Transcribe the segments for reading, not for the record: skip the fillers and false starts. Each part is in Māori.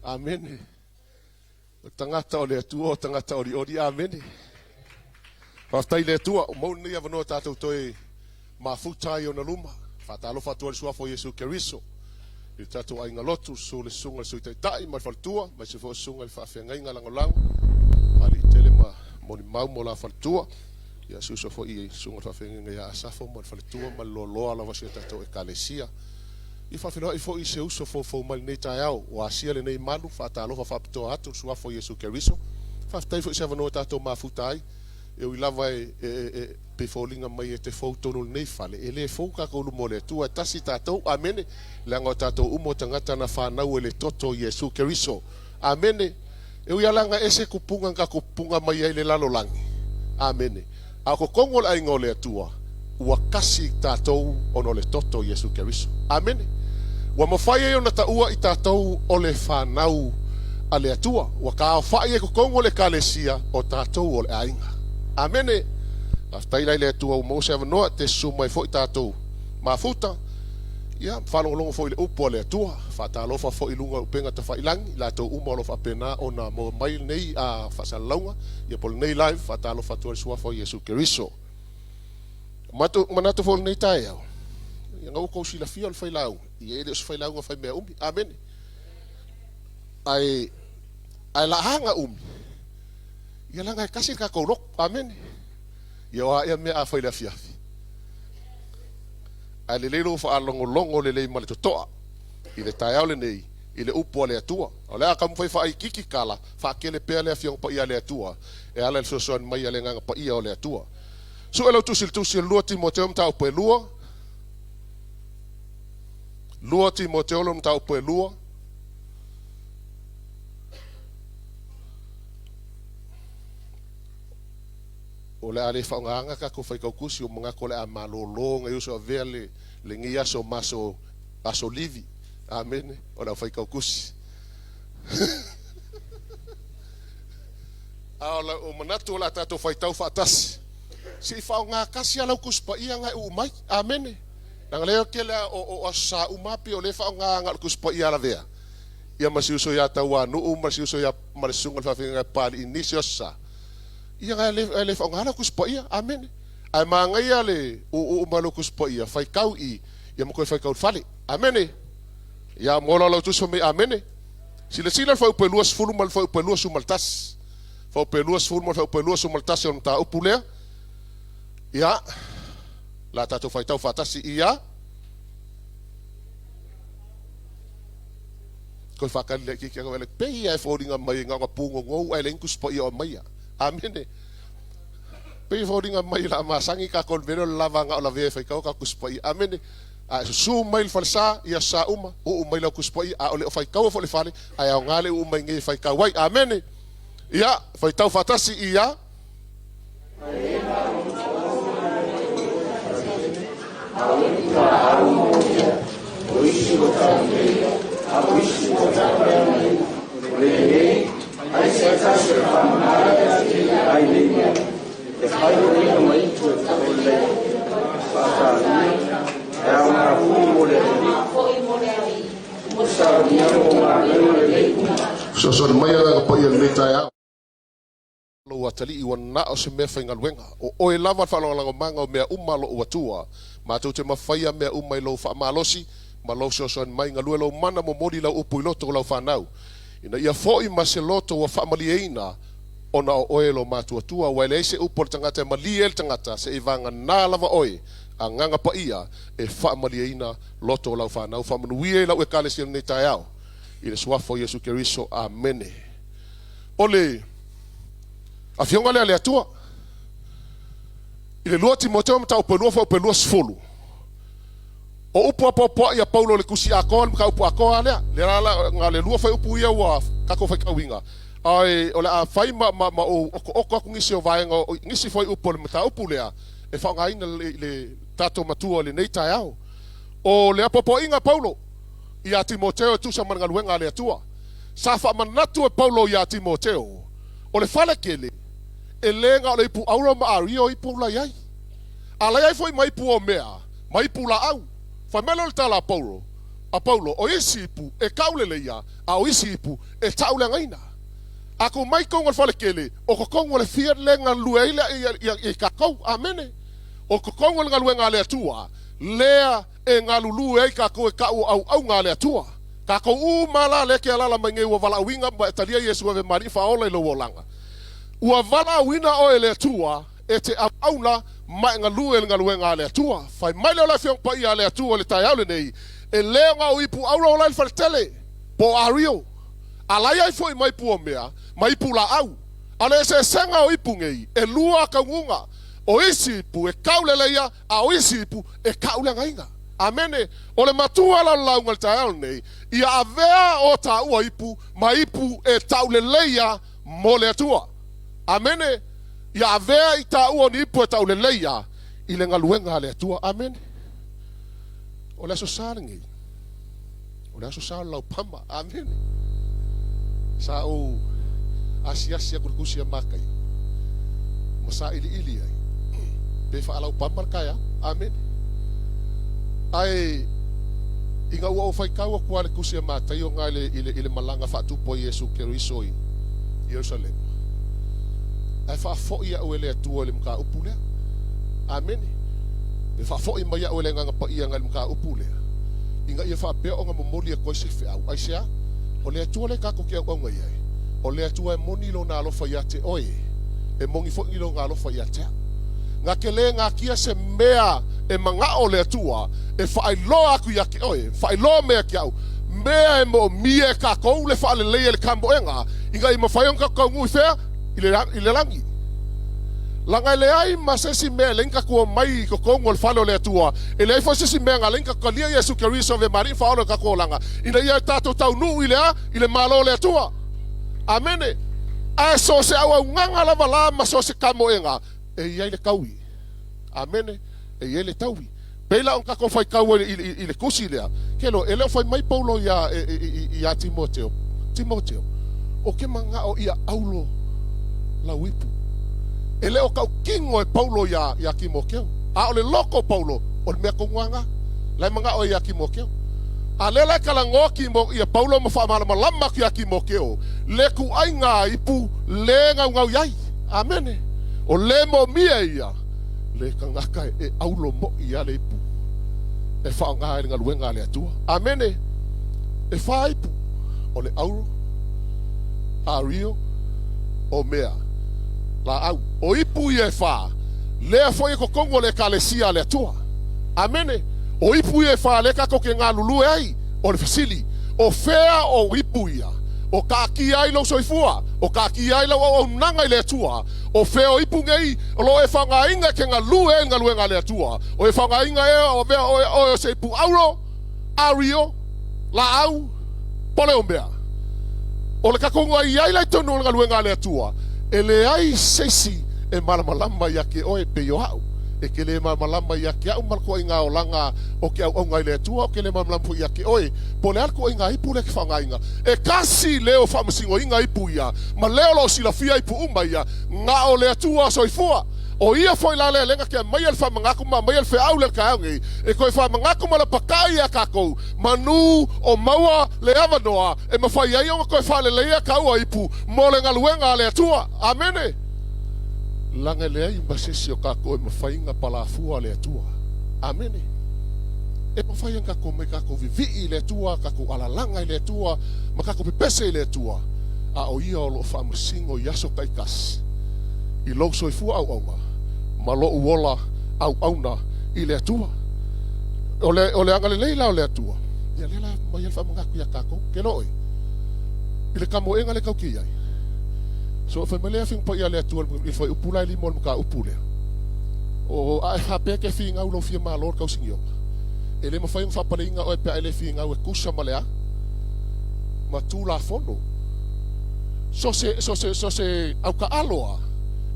Amen. Tangata o le atua, tangata o li ori, amen. Whaftai le atua, mau ni avanoa tātou toi mafutai o na luma. Whatalo whatua le suafo Yesu Keriso. I tātou ai ngalotu, so le sunga le suitai tai, mai whaltua, mai se fo sunga le whawhengai ngalangolang. Ali tele ma moni mau mo la whaltua. Ia suso fo i sunga le whawhengai ia asafo, mo le whaltua, ma loloa la wasi tātou e kalesia. I whawhinoa i fo i se uso fo mali nei tai au, o asia le nei malu, whatalo whawhapitoa atu, suafo Yesu Keriso. Whaftai fo i se avanoa tātou mafutai. E ui lava pe fōlinga mai e te fōtono nei whale. E le fōka kaulu mo le tua tasi tātou. Amene. Leanga tātou umo tangata na whanau e le toto Yesu Keriso. Amene. E ui alanga ese kupunga ka kupunga mai e le lalolangi. Amene. Ako kongol ai ngō le atua. Ua kasi tātou ono le toto Yesu Keriso. Amene. Ua mawhai e ona taua i tātou o le whanau a le atua. Ua ka whai e kongol e kalesia o tātou o le ainga. Amene. Aftai lai le tua mo se avanoa te suma i foi tātou mafuta. Ia, whalongolongo foi le upo le tua. Whatalofa foi lunga upenga ta whailangi. La tau umolo whapena o na mo mai nei a whasalaunga. Ia pol nei live, whatalofa tua sua foi Yesu Keriso. Manato foi nei tae au. Ia ngau kou sila fia le whailau. Ia ele os whailau nga whai mea umi. Amene. Ai la hanga umi. Ia langa e kasi ka kaurok. Amen. Ia wa ia mea a whaila fiafi. Ai le leilo wha alongolongo le lei male totoa. I le tai au le nei. I le upo le atua. O lea kamu whai wha kiki kala. Wha kele pea le afiong pa ia le atua. E ala le sosoan mai ale nganga pa ia o le atua. So elo tusil lua Timoteo mta upo e lua. Lua Timoteo lo mta upo e lua. O le ale whaonganga ka ko whai kaukusi o mga ko le a malolo ngai uso a vea le ngia so maso aso livi. Amen. O la whai kaukusi. O manatu o la tato whai tau whaatasi. Si whaonga kasi alau kuspa ia ngai umai. Amen. Nang leo ke le o sa umapi o le whaonga ngai kuspa ia la vea. Ia masi uso ya tau anu, masi uso ya marisungal whawhinga pali inisio sa. Ia ngai le whaongana kuspa ia, amen. Ai maa ngai ale o malo kuspa ia, whai kau i, ia mokoi whai kau whale, amen. Ia mola lau tuso me, amen. Sila whau pelua sfulu mal whau pelua sumaltas. Whau pelua sfulu mal whau pelua sumaltas yon ta upulea. Ia, la tato whai tau whatasi ia. Koi whakali le kiki ako ele, pei ai whauringa mai nganga pungo ngou, ai le kuspa ia o mai ia. Amen. Pe fodinga mai la masangi ka konveno lava nga la ve fai ka kuspai. Amen. A su mail falsa ia sa o mai la kuspai a ole fai ka fo le fale ai a ngale o mai ngai fai ka wai. Amen. Ia fai tau fatasi ia. Ai se ta se fa ai linha e fai o mai tu o le pata é uma mulher o sabia o so so mai la pa ia le tai lo atali i wana o se me fainga luenga o e lava fa lo manga o me umalo o atua ma tu te mafai me umai lo fa malosi ma lo so so mai ngalu lo mana mo modi la upu loto lo fa nau. Ina ia foi maseloto wa famaliena ona o oelo matuatua wa le se upor tangata maliel tangata se ivanga na lava oi anganga pa ia e famaliena loto la fa na famanuie la e kalesi ne taiao ile swafo Yesu Keriso amen. Ole afionga le atua ile lua Timoteo mta upelua fa upelua sfulu. O upu apopo ia Paulo le kusi akon ka upu akon ale le la ngale lua fa upu ia wa ka ko fa kawinga ai ola fai ma o ko ngisi o vai ngisi foi upu le mata upu le e fa ngai le tato matua le nei taiao o le apopo inga Paulo ia Timoteo tu sa manga luenga le atua sa fa manatu e Paulo ia Timoteo o le fale kele e lenga le ipu aura ma ario ipu la yai ala yai foi mai pu o mea mai pu la au fa melo tala Paulo a Paulo o isi ipu e kaulele ia a o isi ipu e taule ngaina ako mai kongo fale kele o ko kongo le fier le ngalue ile i kakau amene o ko kongo le ngalue ngale tua lea e ngalulu e kako e kau au ngale atua kako u mala le ke ala mange wa vala winga ba talia Yesu ve mari fa ola lo wolanga ua vala wina o ele tua e te auna mai ngalue le ngalue ngale atua fai mai le la fiong pa ia le atua le tai au nei e lea nga o ipu aura o lai faltele po ario alai ai foi mai pu o mea mai pu la au ale se senga o ipu ngei e lua kaunga o isi ipu e kaulele ia a o isi ipu e kaule ngainga amene o le matua la ngal tael nei ia avea o ta ua ipu mai ipu e taulele ia mo le atua amene ia avea i ta ua ni ipu e taulele ia i le ngaluenga le atua amene o le aso sarangi o le aso sarangi lau pama amene sa o asia kurkusia makai masa ili ai pe fa lau pama kaya amen ai inga ua o fai kaua kua le kusia matai o ngai ile malanga fa tu po Yesu Keriso i Jerusalem ai fa fo ia o ele atua le mka upule amen pe fa fo i mai o le nganga pa ia ngai mka upule inga ia fa pe o nga momoli e koise fe au ai sia o le atua le kako ke au ngai ai o le atua e moni lo na alofa ia te oe e mongi fo ilo nga alofa ia te nga ke le nga kia se mea e manga o le atua e fai lo aku ia ke oe fai lo mea ki au mea e mo mie kako le fa le le kambo enga inga i mawhai on kako ngui fea ile langi langa le ai masesi mea lenka kua mai ko kongo le falo le atua e le ai fo sesi mea nga lenka ko lia Yesu Keriso ve mari fa ono kako langa ina ia tato tau nu ile malo le atua amene a so se awa nganga la vala ma so se kamo enga e ia le kaui amene e ia le taui pela on kako fai kau ile kusi lea kelo ele fai mai Paulo ia Timoteo o ke manga o ia aulo la wipu ele o kau kingo e Paulo ia Timoteo a ole loko Paulo o me ko nganga la manga o ia Timoteo alela kala ngoki mo ia Paulo mo fa mala lama ki Timoteo le ku ai nga ipu le ngau yai amene o le mo mia ia le kangaka e aulo mo ia le ipu e fa nga nga luenga le atua amene e fa ipu o le auro ario o mea la au o ipu ia fa le foi ko kongo le kalesia le atua amene o ipu ia fa le ka ko ke nga lulu ai o le fasili o fea o ipu ia o ka ki ai lo soifua o ka ki ai lo o nanga le atua o fea o ipu ngei o lo e fa nga inga ke nga luenga le atua o e fa nga inga e o vea o se ipu auro ario la au pole o mea o le ka kongo ai la tonu nga luenga le atua ele ai sesi e malamalama ya ke oe pe yo hau e ke le malamalama ya ke au malko inga o langa o ke au ngai le tua o ke le malamalama ya ke oe po le alko inga ipu le ke whanga inga e kasi leo whamasingo inga ipu ia ma leo lo sila fia ipu uma ia nga o le tua soifua o ia foi la le lenga ke mai el whamangako ma mai el fe au le kaongi e koe whamangako ma la pakai a kako manu o maua le avanoa e mawhai ai o koe whale leia kaua ipu mo le ngaluenga le tua amene langa le ai masesi o kako e mawhainga palafua le tua amene e mawhai ang kako me kako vivi le tua kako alalanga le tua ma kako pipese le tua a o ia o lo whamasingo yaso kaikas i lo soifua au aunga ma lo uola au auna i le atua o le angale leila o le atua ia lela mai alfa mangaku ia kako ke loi i le kamo enga le kauki ai so fa mele afing pa ia le atua i fa upula li mol ka upule o ai ha pe ke finga u lo fia ma lor kau singio ele ma fa fa palinga o pe ele finga u kusa malea ma tu la fondo so se au ka aloa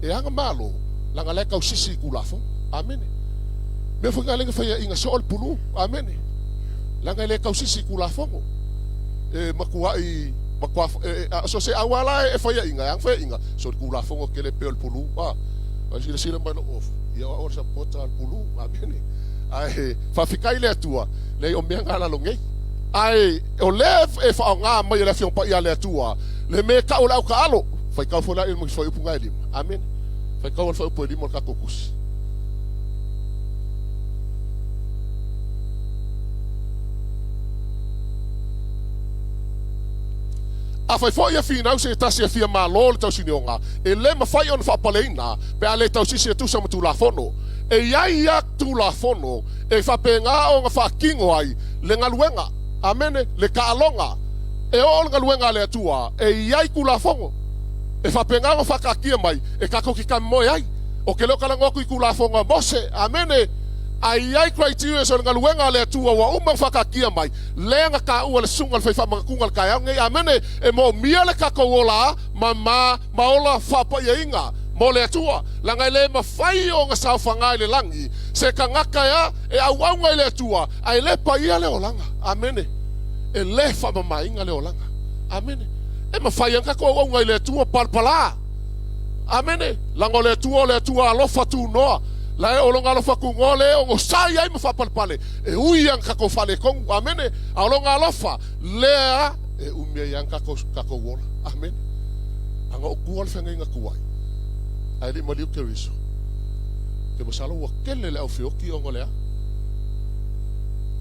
e anga malo langa leka o sisi kulafo amene me fo ngale fa inga sol pulu amene langa leka o sisi kulafo e makuai so se awala e fa inga ang fa inga so kulafo ke le pel pulu si le sila mano of ia o sa pota pulu amene ai fa fikai le tua le o menga la longe ai o le e fa nga mai le fion pa ia le tua le me ka o la ka alo fai ka fo la il mo foi punga elim amen fai ka o foi po elim ka kokus a fai fo ia fina se tasi e fia malo le tau sinionga e le ma fai on fa paleina pe ale tau sisi tu sa tu la fono e ia ia tu la fono e fa penga o nga fa kingo ai le ngaluenga amene le kaalonga e o ngaluenga le tua e ia ku la fongo e fa penga o fa ka kia mai e ka ko ki ka mo ai o ke lo kala ngoku ku la fongo mose amene ai criteria so ngaluenga le tua wa uma fa ka kia mai le nga ka u le sunga fa ma kunga ka ya ngai amene e mo mia le ka ko ola mama maola fa pa ia inga mo le tua la ngai le ma fai o nga sa fa ngai le langi se ka ngaka ya e au au ngai le tua ai le pa ia le olanga amene e le fa ma inga le olanga amene e ma fai nga ko au ngai le tua palpala amene la ngole tua lo fa tu no la e olonga lo fa ku ngole o sai ai ma fa palpale e ui ang ka ko fale kong amene a olonga lo fa le e umia yang ka ko wola amen anga o ku ol fa nga kuai ai li maliu ke riso ke mo salo wa kele le au fioki o ngole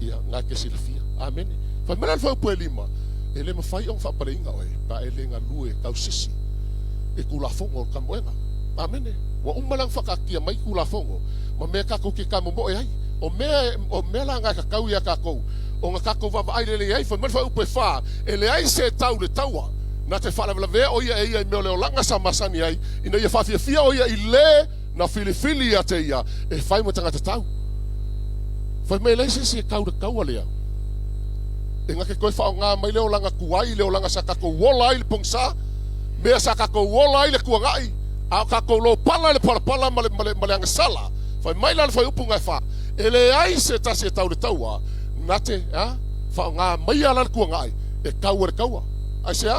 ia nga ke silfia amen fa mena fa pu lima ele ma fai on fa pare inga oi pa ele nga lue kau sisi e ku la fongo ka moenga amen wa umalang fa ka kia mai ku la fongo ma me ka ko ke ka mo ai o me la nga ka kau ya ka ko o nga ka ko va ai le ai fa mena fa pu fa ele ai se tau le taua na te fala ve o ia ia me le langa sa masani ai ina ia fa fia o ia ile na filifili ya te ia e fai mo tanga te tau fa me le se kau de kau ale e nga ke ko fa nga mai le langa kuai le langa sa ka ko wola ile pongsa me sa ka ko wola ile ku ngai a ka ko lo pala le pala male anga sala fa mai la fa upunga fa ele ai se ta se tau de taua na te fa nga mai ala ku ngai e kau ai se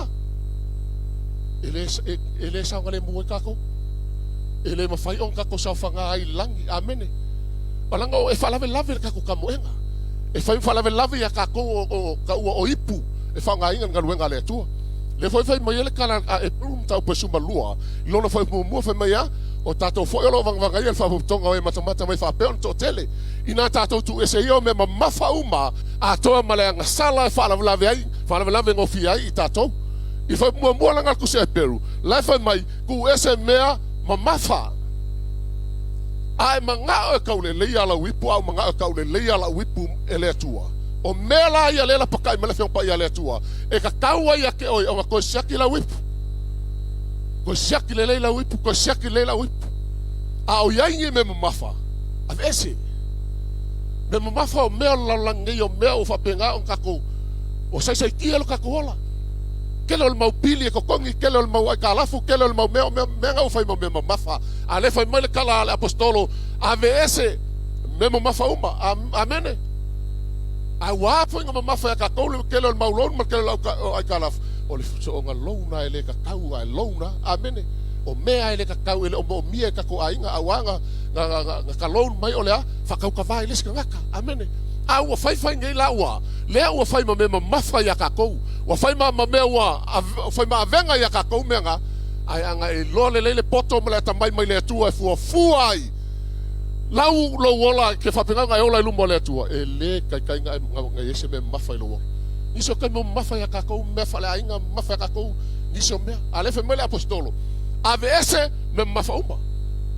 ele sa ngale mo kako ele ma fai on kako sa fanga ai langi amene palanga o e fala lave kako kamoenga e fai fala lave ya kako o ipu e fanga inga ngaluenga le tu le fai mo ele kala e plum tau pesuma lua lona fai mo fai mai o tato foi lo vanga ia fa tonga e matamata mai fa pe on to tele ina tato tu ese yo me mafa uma a to malanga sala fala lave ngo fi ai tato i fa mua langa ku se peru la fa mai ku ese mea mamafa ai manga o kaule le ala wipu au manga o kaule le ala wipu ele tua o mela ia lela pakai mele fe pa ia le tua e ka kaua ia ke o ko shaki la wipu ko shaki le la wipu ko shaki le la wipu a o ia ngi me mamafa a ese me mamafa o mela langa yo me o fa penga o kako o sai kielo kako ola kelo el mau pili ko kongi kelo el mau kalafu kelo el mau me nga u fai mo me mafa ale fai mai kala al apostolo AVS me mafa uma amene a wa fai ngo mafa ka ko kelo el mau lon ma kelo al kalaf o le so nga lona ele ka kau ai lona amene o me ele ka kau ele o mo mie ka ko ainga awanga nga ka lon mai ole fa ka ka vai les ka ngaka amene a wa fai ngai la wa le wa fai ma me mafa ya ka ko wa fai ma me wa fai ma venga ya ka ko menga ai anga e lole le poto mo le tamai mai le tua fu ai lau lo wola ke fa penga ngai ola lu mo le tua e le kai ngai ese me mafa lo ni so ka mo mafa ya ka ko me fa la inga mafa ka ko ni so me ale fe me le apostolo AVS me mafa uma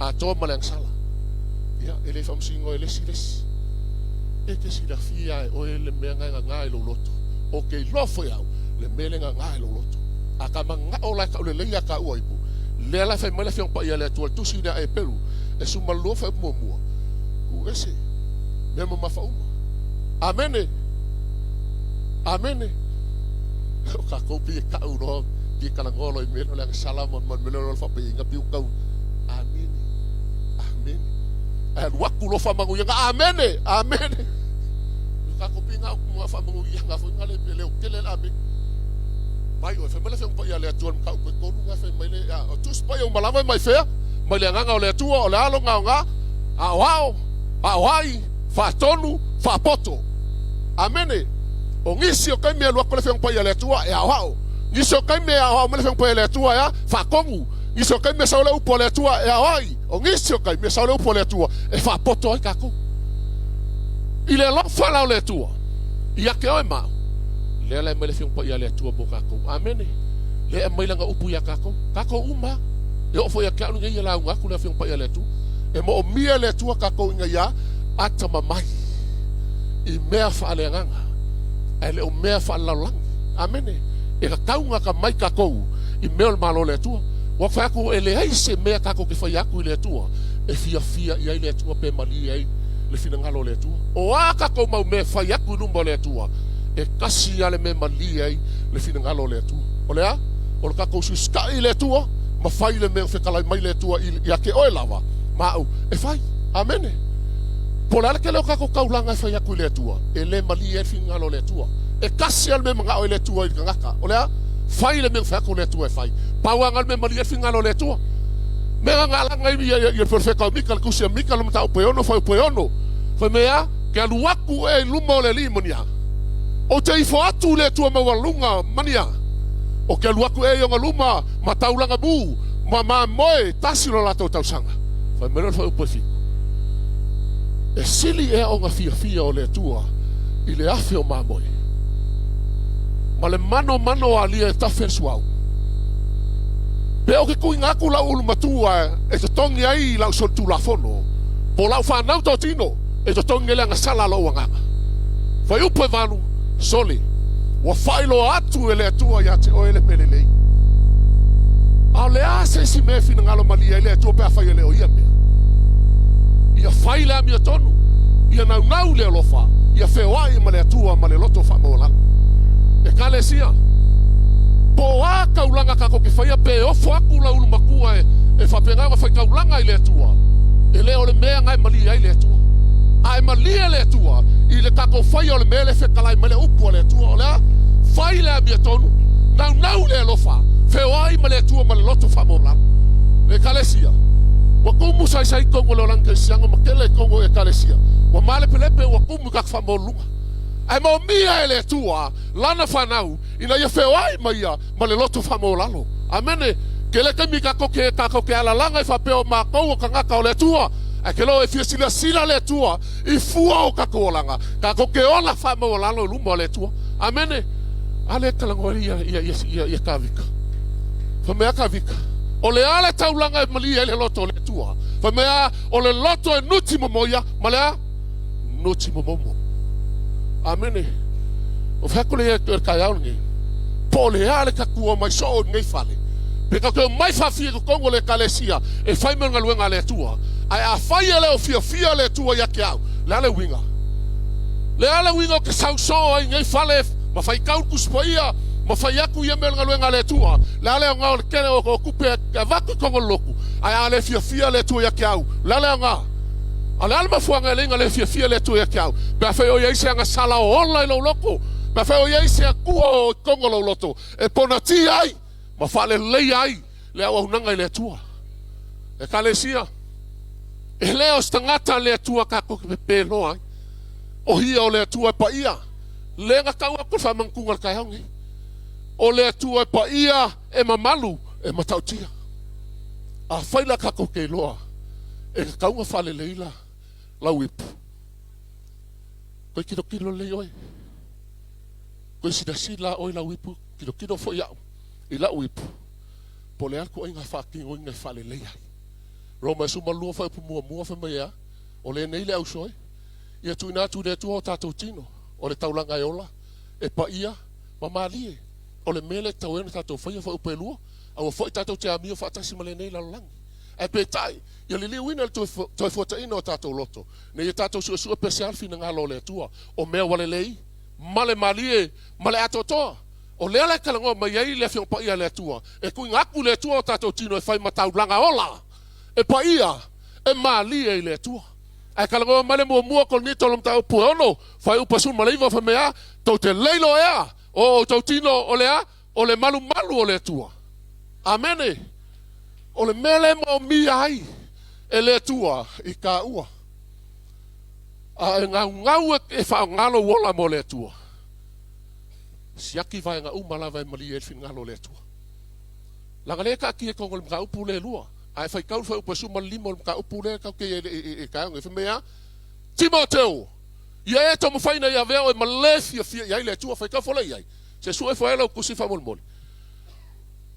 a to mo le sala ya ele fam singo ele siles e ke si la fia o ele me nga lo loto o ke lo foi au le mele nga lo loto a ka manga o la ka le le ka o ipu le la fe me le fe pa ya le tu si da e peru e su malo fe mo ku ese me mo mafa uma amene o ka ko pi ka u ro pi ka la ngolo i me le salam mon me lo fa pe nga pi ka amene al waku lo fa mangu yanga amene ka ko pinga mo fa mangu yanga fo ngale pele o kele la mi mai o fe mele fe pa ya le tuan ka ko nga fe mele o tu spa yo malava mai fe mai le nga o le tu o le alo nga a wao a wai fa tonu fa poto amene O ngisi o kai me lua kole feng pa ia le tua e ao. Ngisi o kai me ao me feng pa le tua ya fa kongu. Ngisi o kai me saule upo le tua e ai. O ngisi o kai me saule upo le tua e fa poto ai kako. Ile lo fala le tua. Ia ke oi ma. Le me le feng pa ia le tua mo kako. Amen. Le mai langa upu ya kako. Kako uma. E o fo ya ka ngi ia la nga ku le feng pa ia le tua. E mo o mia le tua kako inga ya ata mamai. I mea fa le nganga. Ele o mea fa la lang. Amen. E ka kaunga ka mai ka kou i mea malo le tua. Wa fa ko ele ai se mea ka ko ke fa ya ku le tua. E fia ia le tua pe mali ai le fina ngalo le tua. O aka ko mau me fa ya ku numba le tua. E kasi ale me mali ai le fina ngalo le tua. O le a? O le ka ko su ska i le tua. Ma fai le me fe kala mai le tua i ya ke o lava. Ma au e fai. Amen. Pola ke lo ka ko kaulanga fa ya ku le tua. E le mali e fina ngalo le tua. E kasi al me mga o le tua i ngaka. O le a? Fai le me fa ku le tua e fai. Pawangal me mali e fina ngalo le tua. Mega ngala ngai ia perfecto mikal kusia mikal mta upeono fa upeono. Fa mea ke aluaku e lumo le limonia. O te ifo atu le tua mawalunga mania. O ke aluaku e yonga luma mataulanga bu ma moe tasilo la tau sanga. Fa mero fa upefi. E sili e o nga fia o le tua i le afe o mamoe. Ma le mano alia e tafe suau. Pe o ke kui ngaku la ulu matua e te tongi ai lau so tu la fono. Po lau whanau tau tino e te tongi le ngasala lau anganga. Whai upe vanu, soli, wa whailo atu e le atua ia te oele melelei. A le ase si me fina ngalo malia i le atua pe a whai ele o ia mea. Ia whai le amia tonu, ia nau le alofa, ia whewai ma le atua ma le loto wha maolala. E ka le sia. Po a kaulanga kako ke whaia pe ofo aku la ulu makua e whapenga wa whai kaulanga i le atua. E le o le mea ngai malia i le atua. A e malia le atua i le kako whaia o le mea le whekalai ma le upu o le atua o lea. Whai le amia tonu, nau le alofa, whewai ma le atua ma le loto whamola. Le kalesia. Wa kumu sai kongo le olanka i sianga ma kele kongo e kalesia. Wa male pelepe wa kumu kak whamolunga. Ai mo mia ele tua lana fanau ina ia whewai maia ma le loto whamolalo. Amene, ke le kemi kako ke ala langa i whapeo ma kou o ka ngaka o le tua. Ai ke lo e fia sila le tua i fua o kako o langa. Kako ke ola whamolalo luma o le tua. Amene, ale kalangori ia kavika. Whamea kavika. O le ale taulanga e malia ele loto o le tua. Whamea o le loto e nuti momoia, ma lea nuti momomo. Amene. O whakule e kai au ngi. Po le ale ka kua mai so ngai fale. Peka ke mai whawhia ko kongo le kalesia e whai me ngaluenga le tua. Ai a whai ele o fia le tua ia ke au. Le ale winga. Le ale winga o ke sau so ai ngai fale ma whai kaun kuspoia ma whai aku ia me ngaluenga le tua. Le ale o ngau le kene o kupe a vaku kongo loku. Ai ale fia le tua ia ke au. Le ale o ngau. Ale alma fuanga lenga le fia le tua ia ke au. Pea whai o iaise anga sala o online lo loko. Ma whai o iaise a kua o kongo lo loto. E pona ti ai. Ma whale lei ai. Le au hunanga i le tua. E kalesia. E leo stangata le tua kako ke pepe no ai. O hia o le tua pa ia. Lenga kau aku whamangkunga kai haungi. O le tua pa ia e mamalu e matautia. A whaila kako ke loa. E kaunga whale leila. Lau ipu. Koe kilo le oi. Koe sila oi lau ipu. Kilo fo iau. I lau ipu. Po le alko inga whaki o inga whale leia. Roma suma lua whai pu mua whamea. O le nei le au soi. Ia tu ina tu le tua o tātou tino. O le taulanga e ola. E pa ia. Mamalie. O le mele tau ena tātou whaia whai upe lua. Au whai tātou te amio whaatasi ma le nei lalangi. E pe tai. Ia li wina le toi fota ina o tātou loto. Ne ia tātou sua pesial fina ngalo le tua. O mea wale lei. Male malie. Male atotoa. O lea le kalangoa mai ai le fiong pa ia le tua. E kui ngaku le tua o tātou tino e whai matau langa ola. E pa ia. E malie i le tua. E kalangoa male mua kol nito lom tau puono. Whai upasun maleiva whamea. Tau te leilo ea. O tau tino o lea. O le malu o le tua. Amene. O le mele mo mi ai. E le tua i ka ua. A e ngau e whao ngalo wola mo le tua. siaki vai nga uma lava mali el fin ngalo le tua langa le ka ki ko ngol ka upu le lua ai fai kau fai upu suma limo ka upu le ka ke e ka nge fmea Timoteo ia e tomo fai na ia veo e Malaysia fia ia le tua fai ka fola ia se su e fai la kusi fa mol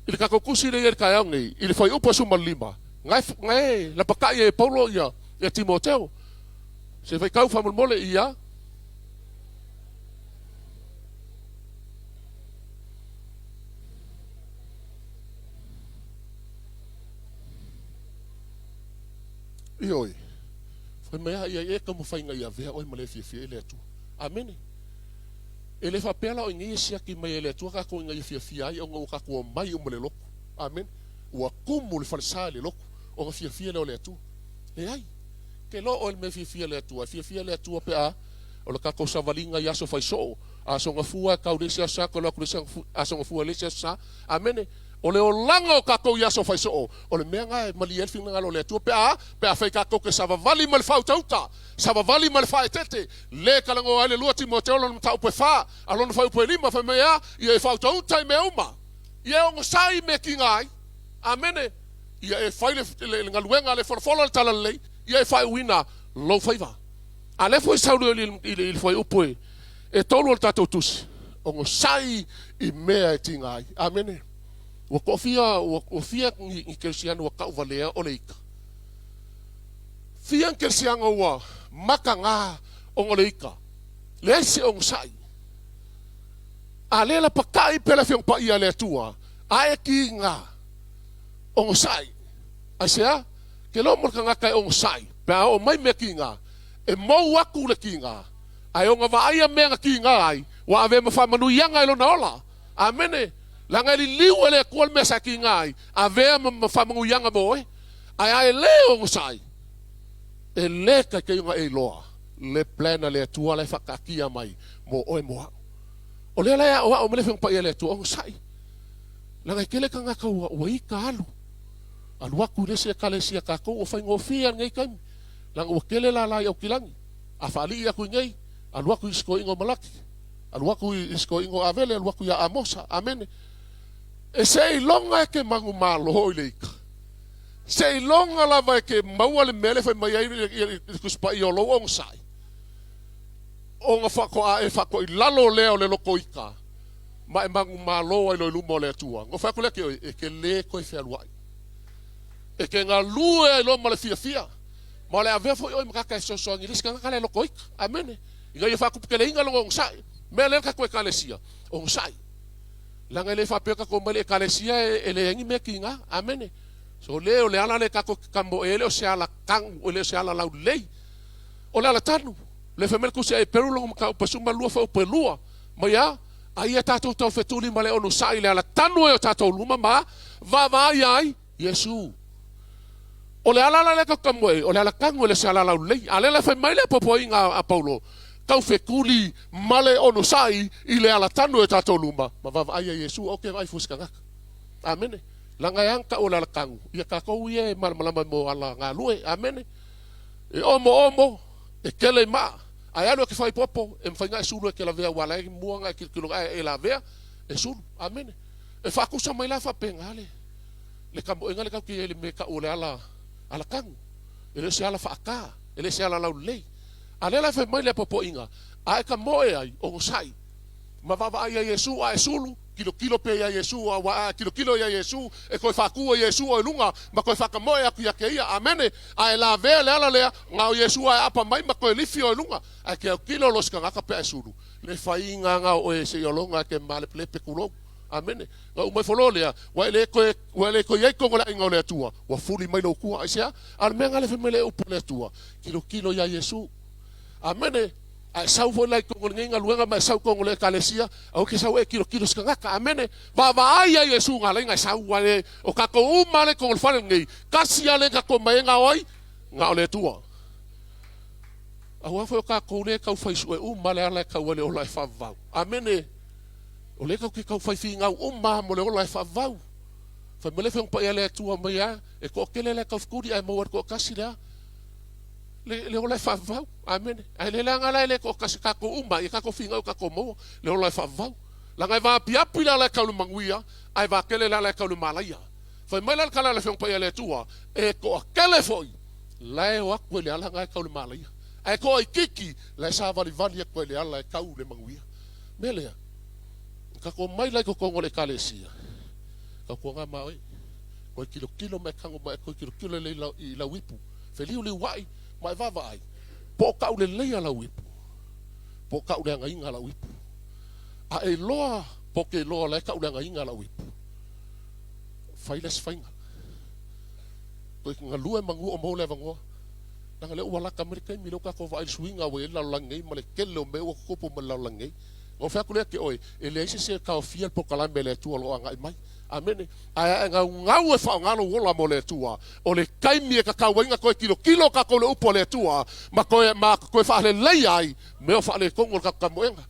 ile ka kusi le ia ka nge ile fai upu suma lima ngai la paka e Paulo ia e Timoteo se fai kau fa mol ia Ioi. Foi mea ia e como fai ngai ave oi male fia ele tu. Amen. Ele fa pela o ngi sia ki mai ele tu ka ko ngai fia ai o ngo ka ko mai o male loko. Amen. O acumul falsale loko o fia le tu. E ai. Ke lo o me fia le tu pe a o ka ko savalinga ya so fai so. A so nga fua ka o desa sa ko lo ko a so nga fua le sa. Amen. O le o langa o kako ia so fai so o le mea ngai mali elfi ngalo le tu pe a fai kako ke sava vali mal fau tauta sava vali mal fai tete le kalango ale lua Timoteo lon tau pe fa alon fai pe lima fa mea ia e fau tauta me uma ia o sai me kingai amene ia e fai le ngaluenga le forfola tala le ia e fai wina lo fai va ale foi saudo il foi upoe e tolu o tatou tusi o sai I mea e tingai amene o fia ni Cristiano ka valea o leika fia Cristiano wa makanga o leika lese o sai ale la pakai pela fiong pa ia le tua ai ki nga o sai asia ke lo mo kanga kai o sai pa o mai me ki nga e mo wa ku le ki nga ai o nga va ai me nga ki nga ai wa ave ma fa manu yanga lo na ola amene langa li liu ele kual mesa ki ngai ave ma famangu yanga boy ai leo sai ele ka ke nga e loa le plana le tua le fakakia mai mo o mo o le la o me le feng pa ele tua o sai langa ke le kanga ka o I ka alu aku le se kale sia ka ko o fa ngofia ngai kan langa o ke le la o kilangi a fali aku ngai alu aku isko ingo malaki alu aku isko ingo avele alu aku ya amosa amen e sei longa ke mangu malo leika sei longa lava ke maua le mele foi mai ai kuspa I lo on sai o nga fa ko a e fa ko I lalo leo le loko ika ma e mangu malo ai lo lumo le tua ngo fa ko le ke le ko fe alwai e ke nga lue lo male fia ma le ave foi o maka so so ngi liska ka le loko ika amen nga yo fa ko ke le inga lo on sai mele ka ko kalesia on sai langa le fa peka ko male kalesia ele ngi mekinga amene so leo le ala le ka ko kambo ele o se ala kang o le se ala la lei o la tanu le femel ku se peru lo ka pasuma lua fa pe lua ma ya ai tato to fetuli male onu sai le ala tanu e tato luma ma va ai Yesu o le ala le ka kambo o le ala kang o le se ala la lei ale le fe mai le popo inga a Paulo kau fekuli male ono sai I le ala tanu e tato luma ma va ai Yesu o ke vai fuskanga amen langa yang ka ola kangu ia ka ko ie malama mo ala ngalue amen e omo e kele ma ai alo ke fai popo e mfanga sulu ke la vea wala e muanga ke lo e la vea e sulu amen e fa ku sa mai la fa pengale le kambo engale ka ke le me ka ola ala kangu ele se ala fa ka ele se ala la lei ale la fe mai le popo inga ai ka moe ai o sai ma va ai Yesu ai sulu kilo pe ya Yesu wa kilo ya Yesu e ko fa ku Yesu o lunga ma ko fa ka moe aku ya ke ia amen ai la ve le ala le nga Yesu ai apa mai ma ko lifi o lunga ai ke kilo los ka ka pe sulu le fa inga nga o e se o lunga ke male pe kulo amen nga o mai fololia wa le ko ye ko la inga le tua wa fuli mai lo ku ai sia al menga le fe mele o le tua kilo ya Yesu amene ai sau foi lai ko nginga luenga ma sau ko le kalesia au ke sau e kilo skanga amene va ai Yesu nga le nga sau wale o ka ko umale ko fa ngi kasia le ka ko mai nga oi nga ole tua au fa ka ko le ka fa su e umale ala ka wale o lai fa va amene o le ka ko fa fi nga umma mo le o lai fa va fa mele fe pa ele tua mai e ko ke le ka fkuri ai mo ko kasia le ola fa va amen ai le langa le ko ka ko umba e ka ko finga ka ko mo le ola fa va La ngai va piapi la ka lu manguia, ai va kele la ka lu malaya. Fa mai la kala la fiong pa le tua, e ko kele foi. La e wa ko le ala ngai ka lu malaya. Ai ko i kiki, la sa va vali ko le ala ka u le manguia. Melea. Ka ko mai la ko ko le kalesia. Ka ko nga mai. Ko kilo me kango mai ko kilo le la wipu. Feliu le wai, mai va vai. Po ka u le la wipu. Po ka u le ngai nga la wipu. A e loa po ke loa la ka u le ngai nga la wipu. Failes fainga. Ko nga lua mangu o mo le vango. Nang le wala ka mereka mi lo ka ko vai swinga we la langai ma le kelo me o ko po ma la langai. Ngo fa ku le ke oi ele se ka fiel po kala mele tu lo nga mai. Amen. Ai nga e fa nga lo wola mo le tua. O le kai mi ka wenga ko kilo ka ko le upo le tua. Ma ko fa le lei ai me o fa le kongo ka moenga.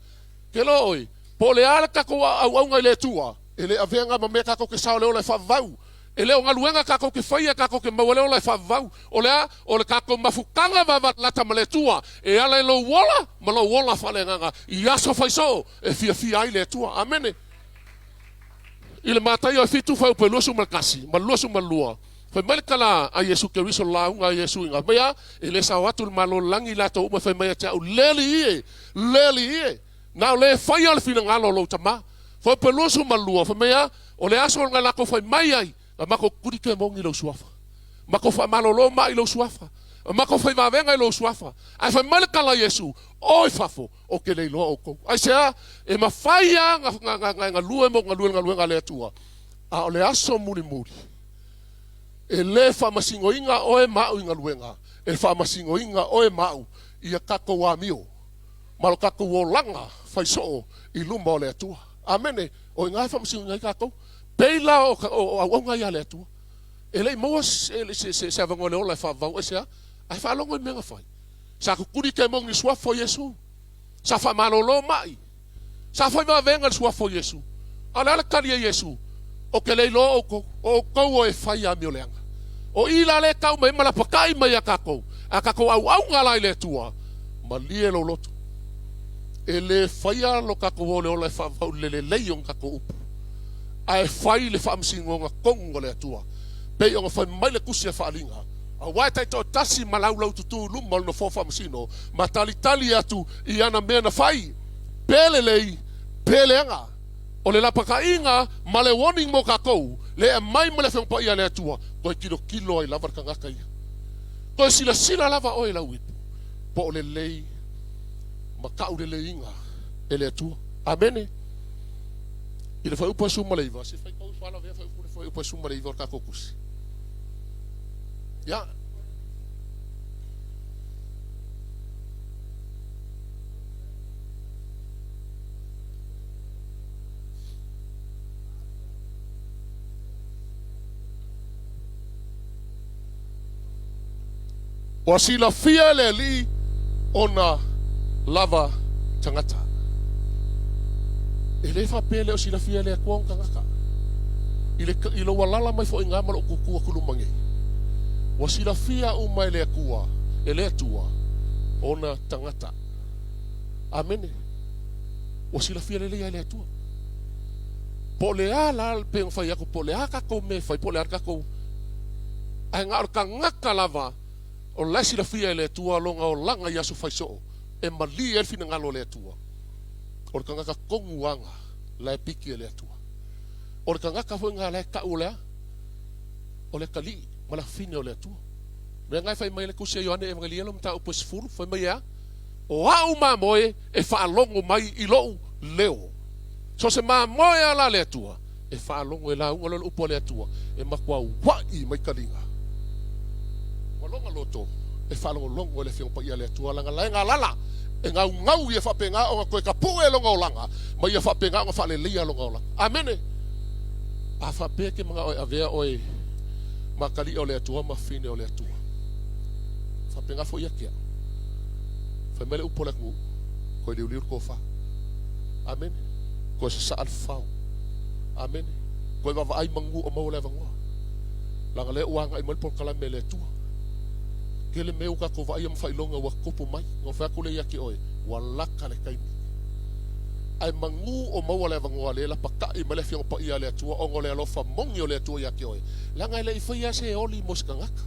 Ke lo oi po le ala ka ko au nga le tua. Ele avenga ma me ka ko ke sa le fa vau. Ele o ngaluenga ka ko ke faia ka ko ke mawale o le fa vau. O le ka ko mafukanga va la tamale tua. E ala lo wola ma lo wola fa le nga. Ia so fa so e fia ai le tua. Amen. Ile matai o fitu fa pe losu malkasi, malosu malua. Fa malkala a Yesu ke riso la unga Yesu inga. Mea ele sa watu malo langi la to uma fa mea cha leli e. Na le fa ya le fina ngalo lo tama. Fa pe losu malua fa mea o le aso ngala ko fa mai ai. Ma ko kuri ke mongi lo suafa. Ma ko fa malo lo mai lo suafa. Ma ko fa ma venga lo suafa. Ai fa malkala Yesu. Oi fafo o ke le lo o ko. Ai sea e ma faia nga lue mo nga le tua. A o le aso muri. E le fa masingo inga o e mau inga luenga. E fa masingo inga o e mau ia kako wa mio. Malo kako wo langa fai so I lumba o le tua. Amene o inga fa masingo inga kako. Peila o nga ia le tua. E le mo se avangole o le fa vau e sea. Ai fa longo menga fai. Sa kuri ke mongi sua fo Yesu. Sa fa malolo mai. Sa fa ma venga sua fo Yesu. Ala kali Yesu. O ke le lo o ko e fai a miolenga. O ila le kau me mala pakai mai akako. Akako au ngala ile tua. Malie lo lotu. Ele fai a lo kako le o fa le leion kako upu. Ai fai le fa msingo nga kongo le tua. Pe o fa mai le kusia fa linga. A waitai to tasi malaulau tutu lumal no fofa masino ma tali atu I ana mena fai pelelei pelenga o le lapakainga ma le warning mo kakou le mai male fe po ia le atua ko kilo ai lava kanga kai ko sila lava o la wit po le lei ma kau le leinga ele atua amene ile fa upa suma leiva se fai ko fala ve fa upa suma leiva ka kokus ya wasila fia le li ona lava tangata ele fa pele o sila fia le kuang kangaka ile walala mai fo inga malo kuku kulumangi wasila fia umai le kua ele tua ona tangata amene wasila fia le tua pole ala pe fa ya ko pole aka ko me fa pole aka ko ai ngar kangaka lava o lasi la fia le tua longa o langa ya su faiso e mali e fina ngalo le tua o kanga ka konguanga la piki le tua o kanga ka fo ngala ka ula o le kali mala fina le tua me ngai fai mai le kusia yoane evangelia lom ta opus fur foi mai ya o au ma moe e fa longo mai I lo leo so se ma moe ala le tua e fa longo e la un lo upo le tua e makwa wa I mai kalinga longa loto e falo longo le fiong pa ia le tua langa lala e ngau ia fa penga o ko ka pu e longa langa ma ia fa penga o fa le lia longa langa amene a fa pe ke mga o avea oi makali o le tua ma fine o le tua fa penga fo ia kia fa mele upola ko le ulir ko fa amene ko sa alfa amene ko va ai mangu o mo le vango langa le uanga I mal por kala mele tua kele meu ka ko vai am failonga wa kopo mai no fa kule yaki oi wala kale kai ai mangu o maua le vangoa le la pakai ma le fiong pa ia le atua o ngole alofa mongi o le atua ia ke oe. Langa ele i whaia se oli mo skangaka.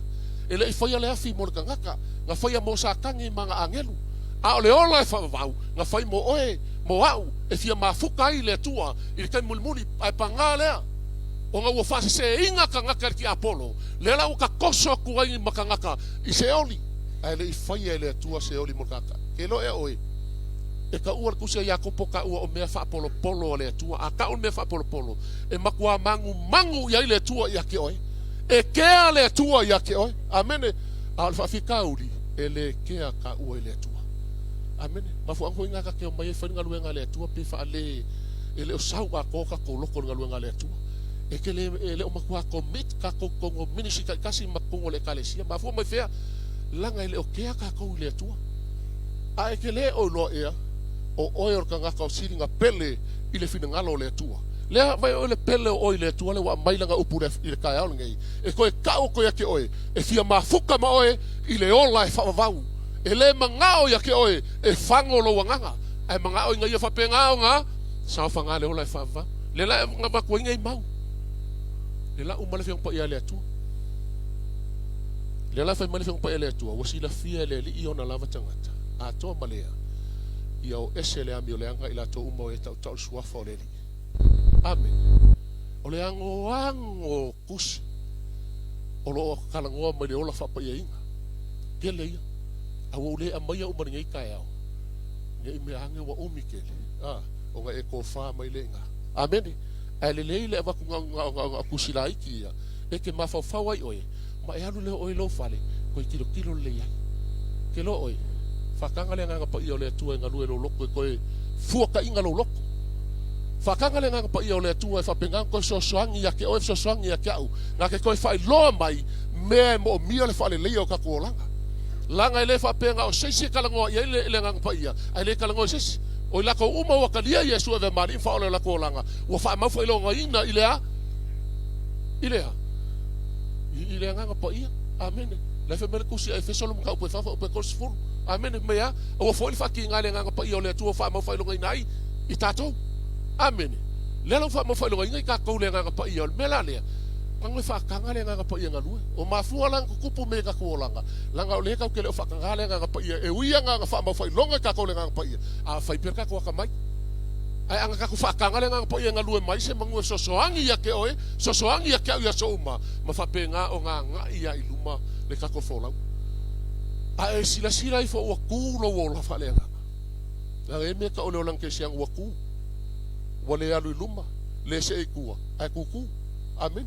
Ele i whaia le afi mo skangaka. Nga whaia mo sa kangi mga angelu. A o le ola e whawavau. Nga whai mo oe, mo au, e fia mafuka i le atua. I le kai mulimuni ai panga lea. O nga ua whase se inga ka ngaka ki Apollo. Le la uka koso kuai makangaka i se oli. Ai le i whaia e le atua se oli mo skangaka. Ke lo e oe. E ka ua kusia Iakopo ka ua o mea whaapolo polo o le atua. A ka o mea whaapolo polo. E makua mangu ia i le atua ia ke oe. E kea le atua ia ke oe. Amene. A le whawhikauri. E le kea ka ua i le atua. Amene. Mafu ango inga ka keo mai e whainga luenga le atua. Pe wha le. E le o sau ka koka ko loko nga luenga le atua. E ke le o makua commit ka kongo ministry ka kasi makungo le kalesia. Mafu mai whea. Langa i le o kea ka kou i le atua. A e ke le o loa ea. O oe ka ngaka o siri nga pele i le fina ngalo o le atua. Lea vai o le pele o oe le atua le wa mailanga upu i le kai ao ngei. E koe kao koe ake oe. E fia mafuka ma oe i le ola e whawavau. E le mangao ya ke oe e whango lo wanganga. Ai mangao inga ia whapengao nga. Sao whanga le ola e whawavau. Le la nga makua inga i mau. Le la umale fiang pa ia le atua. Le la fai male fiang pa ia le atua. Wasila fia le li iona lava tangata. A toa malea. Ia o ese le ami o le anga i la tō umau e tau suafa o le li. Amen. O le ango kusi. O lo kalangoa mai le ola whapa ia inga. Ke le ia. A wau le amaia umari ngai kai au. Ngai me ange wa umi ke le. O nga e ko wha mai le inga. Amen. A le lei le avaku nga kusi la iki ia. E ke mawhawhau ai oe. Ma e alu le oe lo fale. Koe kilo le ia. Ke lo oe. Whakanga le nganga pa ia o le atua e ngalue lo loko e koe fuaka inga lo loko. Whakanga le nganga pa ia o le atua e whapengang koe sosoangi ia ke oe sosoangi ia ke au. Nga ke koe whai loa mai mea mo mia le whale leo ka kua langa. Langa ele whapenga o seisi kalangoa ia le nganga pa ia. Ai le kalangoa seisi. O ilako uma wakalia Yesu e ve mari in whaole la kua langa. Ua wha mawha ilonga ina ilea. Ilea. Ilea nganga pa ia. Amen. Le fe mele kusi ai fe solo mga upe whafa upe korsifuru. Amen mea o foi fa ki ngale nga pa i o le tu fa mo fa lo ngai i tato. Amen. Le lo fa mo fa lo ngai ka ko le nga pa i o mela le. Pang fa ka ngale nga pa i nga lu. O ma fu ala ku kupu me ka ko langa. Langa o le ka ke le fa ka ngale nga pa i e wi nga fa mo fa lo ngai ka ko le nga pa i. A fa per ka ko ka mai. Ai anga ka ku fa ka ngale nga pa i nga lu mai se mangu sosoangi ya ke oe. Sosoangi ya ke ya so ma fa pe nga o nga ia i luma le ka ko fo la. A e sila i fo waku lo wola whalenga. Nga e mea ka o leo lang ke siang waku. Wale alu luma. Le se e kua. A kuku. Amen.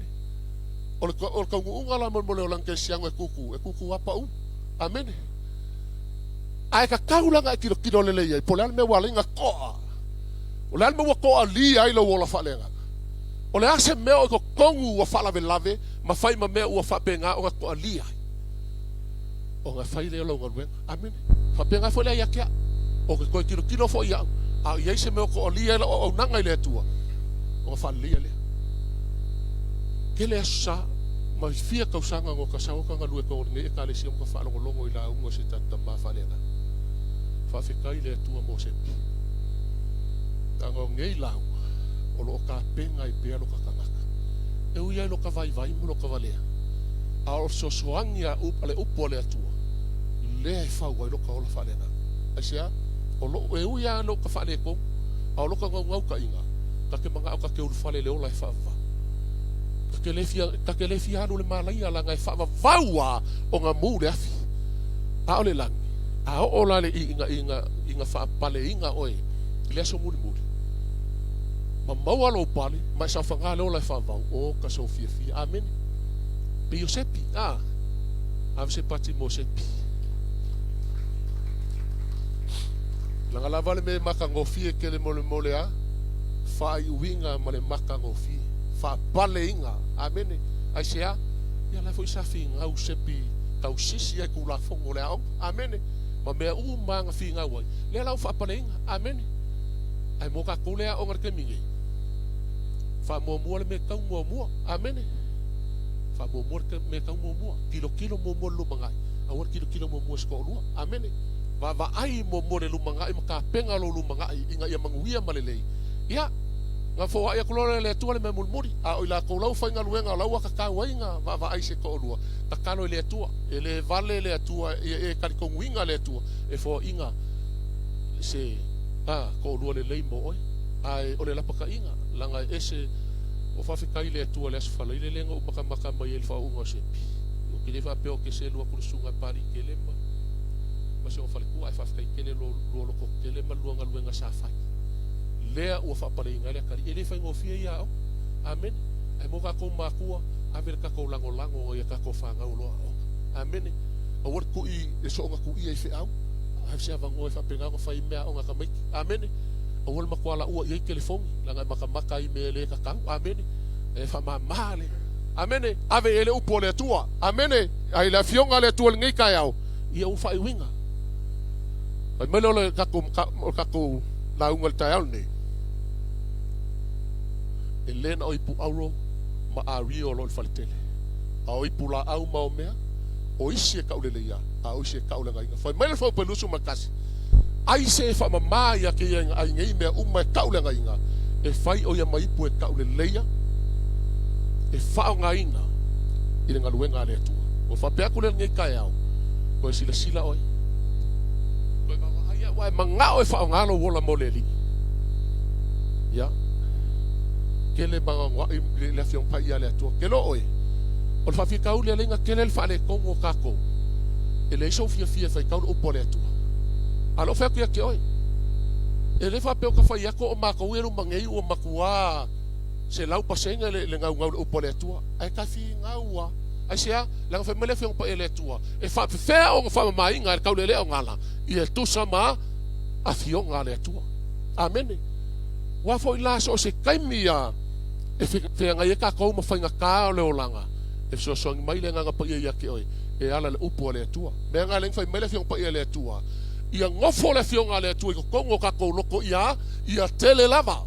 O le ka unga la mo leo lang ke siang e kuku. E kuku apa u. Amen. A e ka kaulanga e kilo le leia. Po le alme wala inga koa. O le alme wakoa li ai lo wola whalenga. O le ase mea o ko kongu wa whalave lave. Ma whai ma mea ua whapenga o ka koa li ai. O nga whai leo lau ngaruenga. Amen. Whapenga fo lea ia kia. O ka koe kilo fo ia. A iei se meo ko o lia o nanga i lea tua. O nga whalia lea. Ke lea sa. Ma fia kausanga ngo ka sao ka ngalue ka oringe. E ka le siam ka whalongo longo i la ungo se tata ma whalenga. Whawhikai lea tua mo sepi. Tanga o ngei lau. O lo ka penga i pea lo ka kangaka. E uia i lo ka vai mo lo ka valea. A o sosoangi a ale upo le atua. Le e whau ai loka ola whalenga. Aisia, o lo e uia loka whale kong, a o loka ngau ka inga, ka ke mga au ka ke ulu whale le ola e whawa. Ka ke le fia anu le malaia la ngai whawa waua o ngā mūre afi. A o le langi. A o ola le inga whaapale inga oe, le aso muri. Ma maua lo pale, ma sa whanga le ola e whawa, o ka so fia. Amen. Pe Iosepi, ave se pati mo sepi. Langa lava le me makangofi e ke le mole a, fa i uinga ma le makangofi, fa pale inga, amene, ai sea, ia la foi sa finga u sepi, tau sisi e kula fongo le au, amene, ma mea manga finga wai, le lau fa pale inga, amene, ai mo ka kule a ongar ke mingi, fa mua le me kau mua, amene, fa mo me ka mo kilo mo lumangai awar kilo mo sko lua amene Va ai mo le lumangai maka penga lo lumangai inga ia manguia malelei. Ia nga fo ia kolore le tua le memulmuri a o la ko lau fainga luenga lau ka ka wainga va ai se ko lua. Ta kano le tua ele vale le tua e ka ko winga le tua e fo inga se ko lua le leimo oi. Ai o le lapaka inga langa ese o fa fikai le tua le asfala ile lenga o maka mai el fa unga sepi. O ki le fa peo ke se lua kursunga pari ke lema. Masih orang falku ai fafkai kele lo ko kele maluanga luenga safai lea o fa pare ngale kali ele fa ngofia ia amen ai mo ka ko makua aver ka ko lango ia ka ko fanga lo amen o wor ku I so nga ku I fe au ai se avango fa penga ko fa I mea o nga ka mai amen o wol makwala o ia telefon langa maka I me le ka ka amen e fa male amen ave ele upo le tua amen ai la fionga le tua ngai ka au ia u fa I winga ai mele ole kako la ungal taal ne elena o ipu auro ma ari o lo faltele a o ipu la au ma o mea o isi ka ule ya a o isi ka ule ngai fa mele fo pelusu makasi ai se fa mama ya ke ai ngai me umma ka ule ngai nga e fai o ya mai pu e ka ule leia e fa ngai nga ile ngaluenga le tu o fa pe akule ngai ka ya o sila oi wai mangao e fa ngalo wola moleli ya kele banga le fion pa ia le to kelo oi o fa fika uli lenga kele fa le kongo kako ele so fia fa ka o pole tu alo fa ke oi ele fa pe ka fa ia ko o ma ko eru mangei o makua se lau pasenga le ngau o pole tu ai ka fi ngaua ai sia la fa mele fion pa ele tu e fa fe o fa mai ngal ka le o ngala ia tu sama a fionga le tua amen wa foi la so se kaimia e fe nga ye ka ko mo fainga ka le olanga e so mai le nga pa ia ke oi e ala le upo le tua me nga le fa mele fiong pa ia le tua ia ngofo le fionga le tua ko kongo ka ko loko ia tele lava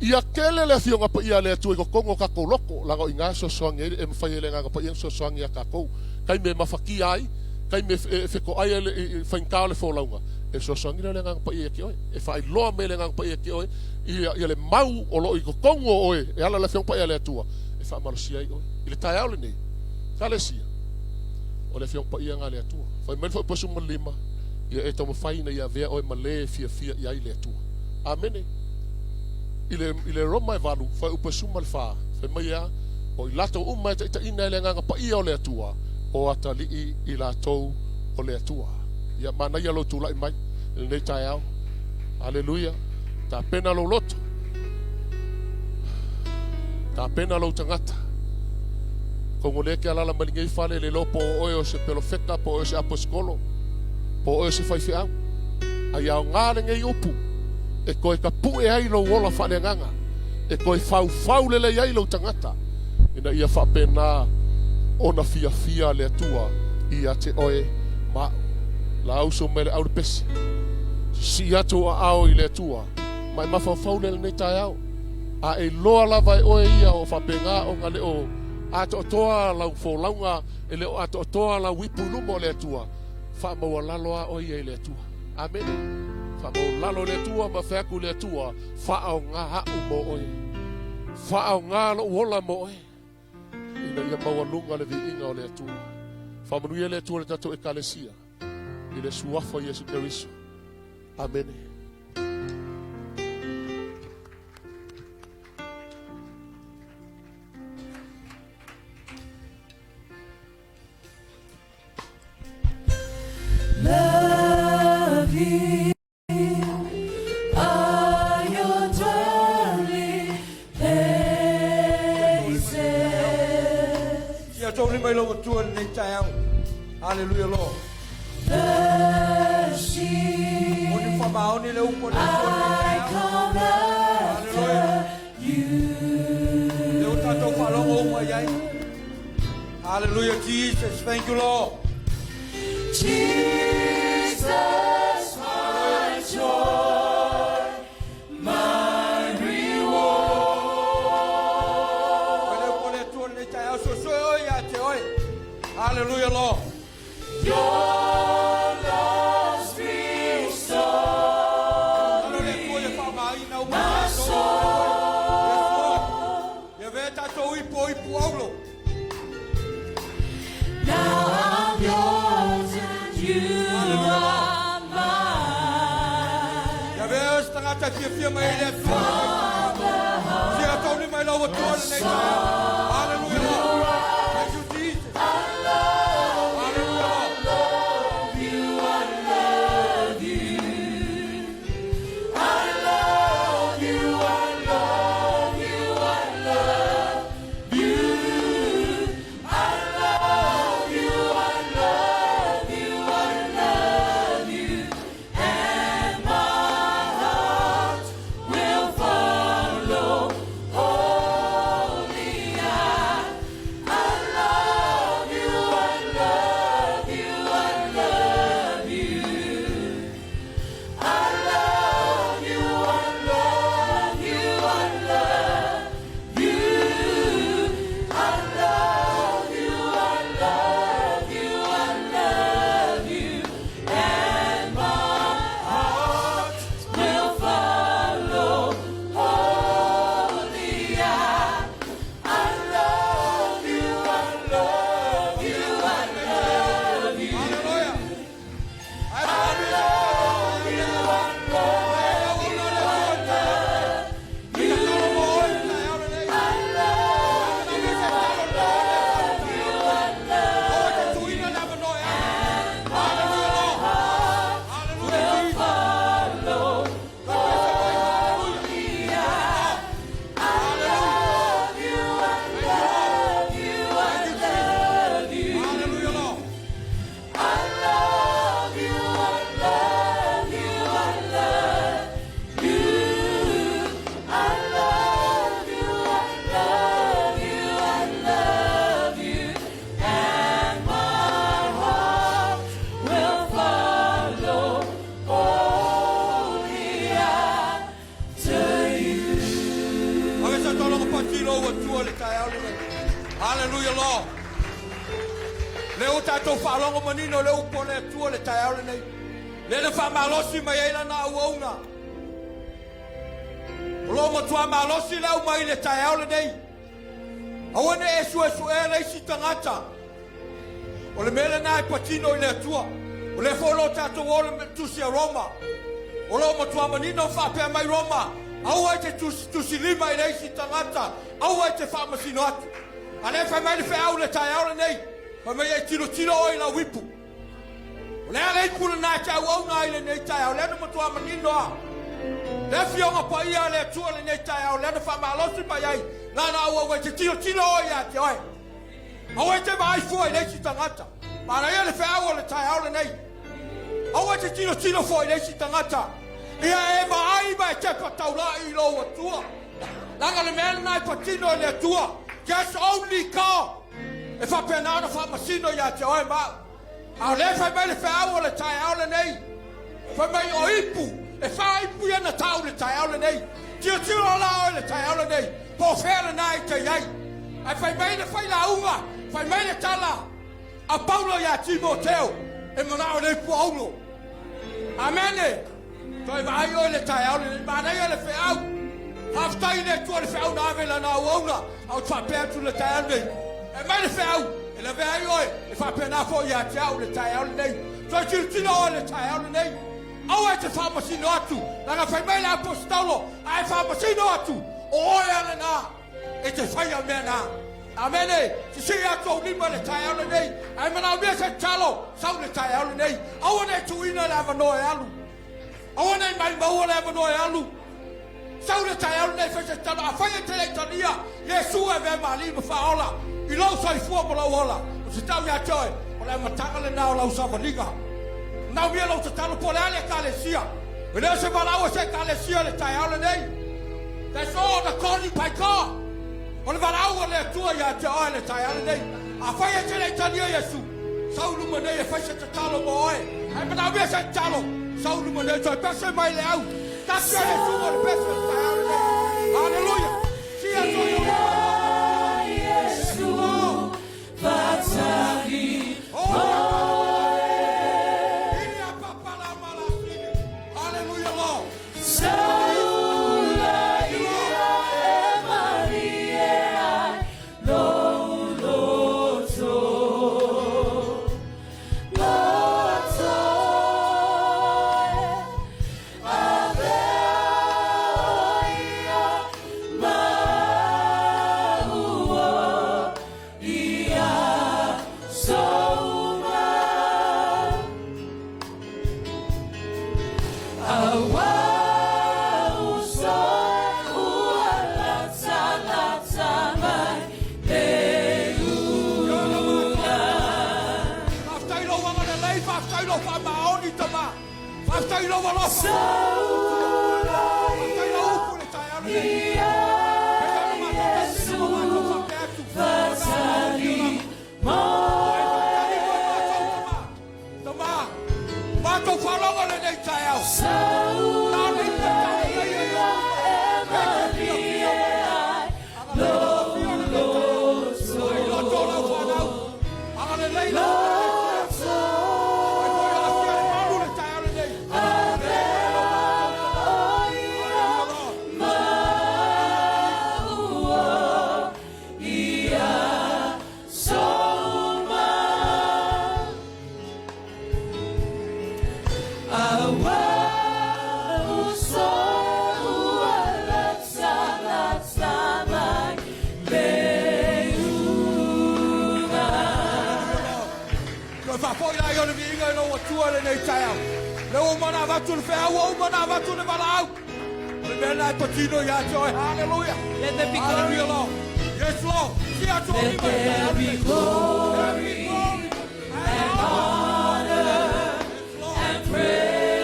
ia kele le fionga pa ia le tua ko kongo ka ko loko la go inga so e fa ile nga pa ia so ia ka ko kai me mafaki ai kai me fe ko ai le fa inka le fo launga e so sangira le ngang pa ia ke oi e fa lo me le ngang pa ia ke oi ia le mau o lo I ko kongo oi e ala le fiong pa ia le tua e fa marosia oi ile tai au le nei kalesia o le fiong pa ia nga le tua fa me fo posu mo lima ia e tomo faina ia vea oi male fia ia ile tua amen ile roma valu fa u posu mal fa me ia o lato umma ta ina le ngang pa ia o le tua o atali I la tou o le tua ia mana ia lo tula mai nei tai au haleluia ta pena lo loto ta pena lo tangata como le que ala la malingai fale le lopo o se pelofeta po o se apostolo po o se fai fiau ai au ngale ngai upu e koe ka pu e ai lo wola fale nganga e koe fau le ai lo tangata ina ia fa pena ona fia le tua ia te oe ma la uso mele au pesi si ato ao I le tua mai mafafau le nei tai au a e loa lava o ia o fa penga o ngale o ato toa la fo launga ele o ato toa la wipu lumo le tua fa mo lalo o ia le tua amen fa mo lalo le tua ma fa ku le tua fa o nga ha mo o fa o nga lo wola mo ina ia mo lunga le vinga o le tua fa mo le tua le tato ekalesia ile suafa Yesu Kristo amen love you are your dwelling places ya tole mai lo tu nei tai au hallelujah lo the sheep oni fa ma oni le upo le I come after you le utato fa lo o mai ai hallelujah Jesus thank you Lord Jesus my joy my reward le upo le tu nei tai au so ya te oi hallelujah Lord your love tangata fia mai le tua. Sia tau ni mai lau tua le nei tae. Hallelujah, Lord. Thank you, Jesus. Hallelujah, Lord. Leo tato whalongo manino leo pone tua le tae aule nei. Le wha malosi mai eila na uauna. Lo mo tua malosi leo mai le tae aule nei. Awane esu e leisi tangata. O le mele na e patino i le tua. O le folo tato wole tusi a Roma. O lo mo tua manino whapea mai Roma. Au ai te tusi lima i leisi tangata. Au ai te whamasino atu. Ale fa mai le au le tae aule nei. Fa mai e tiro oi la wipu. O le ale kula na te au na ile nei tae aule no mo tua manino a. Le fionga pa ia le tua le nei tae aule no fa malosi mai ai. Na au ai te tiro oi a te oi. Au ai te vai foi leisi tangata. Mana ia le au le tae aule nei. Au ai te tiro foi leisi tangata. Ia e mai mai te pataula i lo atua. Langa le mena nai patino le atua. Just only call. E fa penana fa masino ia te oi ma. A le fa mai le au le tae aule nei. Fa mai o ipu. E fa ipu ia na tau le tae aule nei. Tiro la le tae aule nei. Po fere nai te iai. Ai fa mai le fai la unga. Fa mai le tala. A Paulo ia Timoteo. E manao le Paulo. Amene. Toi vai o le tae aule nei. Ma nei le au. Haftai le tua le au na vela na uauna. Au tua pea tu le tae aule nei. E mai le au. E le vea oi. E fa pena fo ia te au le tae aule nei. Toi tiro o le tae aule nei. Au e te whamasino atu. Nanga whai mai le apostolo. Ai whamasino atu. O oi ale na. E te whai a mea na. Amene. Te si atu au lima le tae aule nei. Ai mana mea se talo. Sau le tae aule nei. Au ane tuina le avanoe alu. Au ane mai maua le avanoe alu. Sau le tae aule nei whai se talo. A whai e te le tania. Yesu e vea mali ma whaola. I lau sai fua mo lau ola. O se tau ia toi. O le matanga le nao lau savaliga. Nau mia lau te talo po le ale kalesia. E leo se malau se kalesia le tae aule nei. That's all the calling by God. O le malau le tua ia te oe le tae aule nei. A whai e te le tania Yesu. Sau luma nei e whai se te talo mo oe. Ai manau mia se talo. Sau luma nei toi pese mai le au. That's why Yesu mo le pese le tae aule nei. Hallelujah. Sia toi o le Vatari, Hallelujah, Lord. Saula ia Maria, Loloto, Loto, Ave. Hallelujah. Let there be glory, Lord. Yes, Lord. Let there be glory and honor and praises.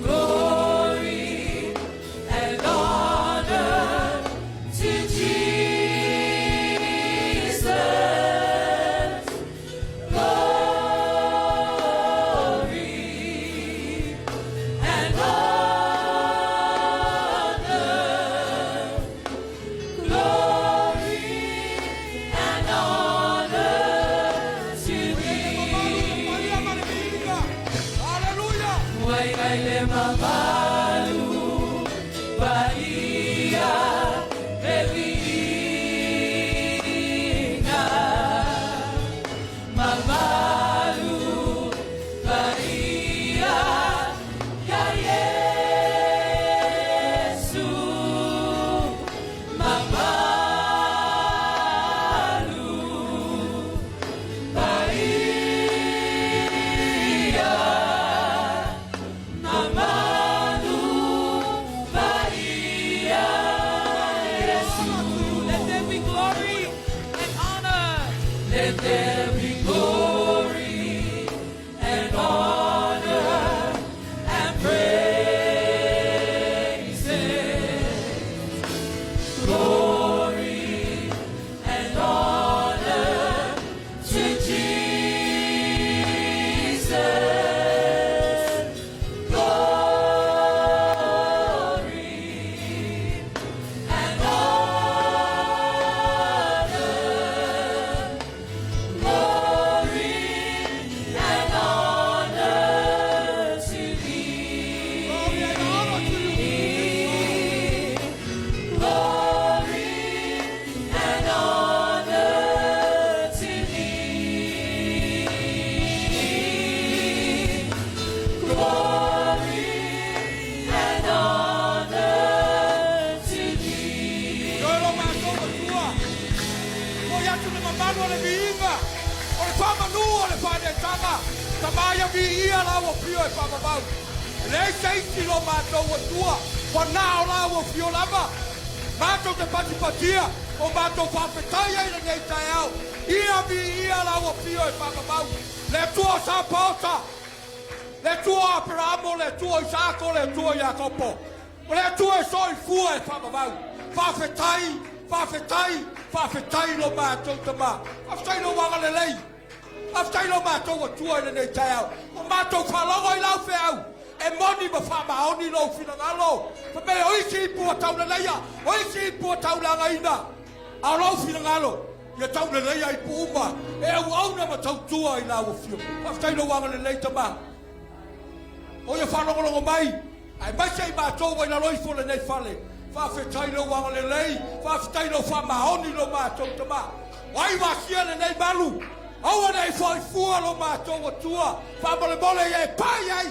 Glory and honor to Jesus. Le tuo Abramo, le tuo Isacco, le tuo Jacopo. Le tue soi fue, Fafetai lo mātou tama. Fafetai lo wanga le lei. Fafetai lo mātou wa tua le nei tai au. O mātou whalongo I lau wheau. E moni ma whamaoni lo whingalo. Pa me oisi I pua tau le leia. Oisi I pua tau la ngaina. A lo whingalo. Ia tau le leia I puuma. E au auna ma tau tua I lau whio. Fafetai lo wanga le lei tama. O ia whalongo mai. Ai mai sei mātou wa ina loifo le nei whale. Fafetai lo wanga le lei. Fafetai lo whamaoni lo mātou tama. Wai wakia le nei malu. Aua nei whaifua lo mātou wa tua. Whamale mole e pai ai.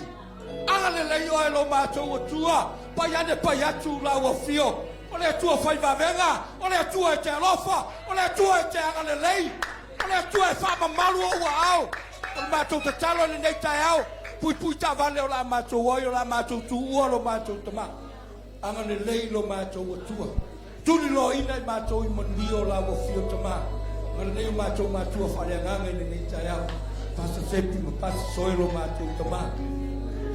Anga le lei oe lo mātou wa tua. Pai ane pai atu la wa fio. O le atua whai wawenga. O le atua e te alofa. O le atua e te anga le lei. O le atua e whama malu o wa au. O le mātou te talo le nei tai au. Pui pui ta vale o la mātou oi o la mātou tu ua lo mātou tama. Anga le lei lo mātou atua. Tuli lo ina i mātou i moni o la wafio tama. Ngana nei o mātou mātua whare anganga i le nei tai au. Pasa sepi ma pasa soe lo mātou tama.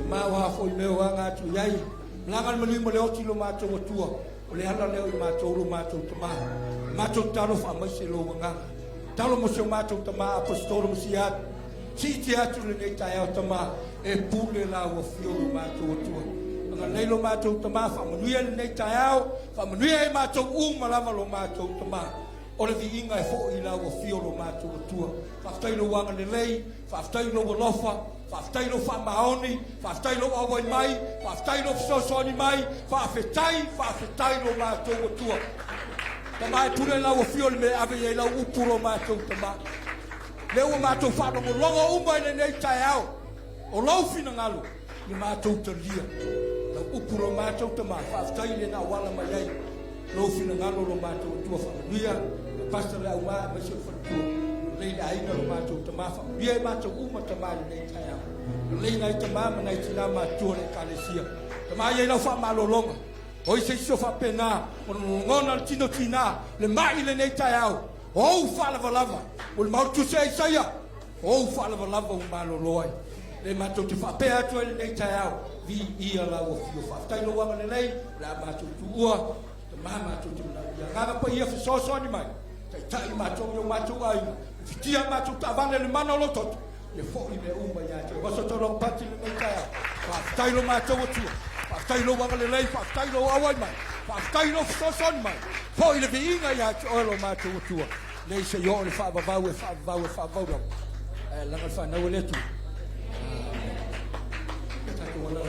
Tama o hafo i leo anga atu iai. Langa mani mo le oti lo mātou atua. O le hala leo i mātou lo mātou tama. Mātou talo wha maise lo wanganga. Talo mo se o mātou tama apostolo mo si atu. Si te atu le nei tai au tama. E pule la wafio lo mātou atua. Nga leilo mātou tama whamanuia le nei tai au. Whamanuia e mātou malama lo mātou tama. O le vi inga e fo i la wafio lo mātou atua. Whaftailo wanga le lei. Whaftailo walofa. Whaftailo whamaoni. Whaftailo awai mai. Whaftailo fsosoni mai. Whafetai lo mātou atua. Tama e pule la wafio le me ave e la upu lo mātou tama. Leo mātou whanongo longa umai le nei tai au. O lau fina ngalo. Ni mātou te lia. Lau upu lo mātou tama. Whaftai le na wala mai ai. Lau fina ngalo lo mātou atua whamanuia. Pasta le au maa mai se whatua. Leina aina lo mātou tama whamanuia e mātou uma tama le nei tai au. Leina i tama manai tina mātua le kalesia. Tama i e lau whamalo longa. O i se iso whapena. O ngona le tino tina. Le mai le nei tai au. O whalavalava. O le mautu se isaia. O whalavalava o malo loai. Le mātou te whapea atu e le nei tai au. Vi ia la o fio whaftai lo wanga le lei. La mātou tu ua. Te maa mātou te mna. Nganga pa ia whisosoni mai. Tai tai mātou yo mātou aina. Fitia mātou ta vane le mana lo toto. Le fōi me umba ia te. Waso tolo pati le nei tai au. Whaftai lo mātou atua. Whaftai lo wanga le lei. Whaftai lo awai mai. Whaftai lo whisosoni mai. Fōi le vi inga ia te oelo mātou atua. Nei se yo le whaavavau e whaavavau rau. Langa whanau le tu. Tato wala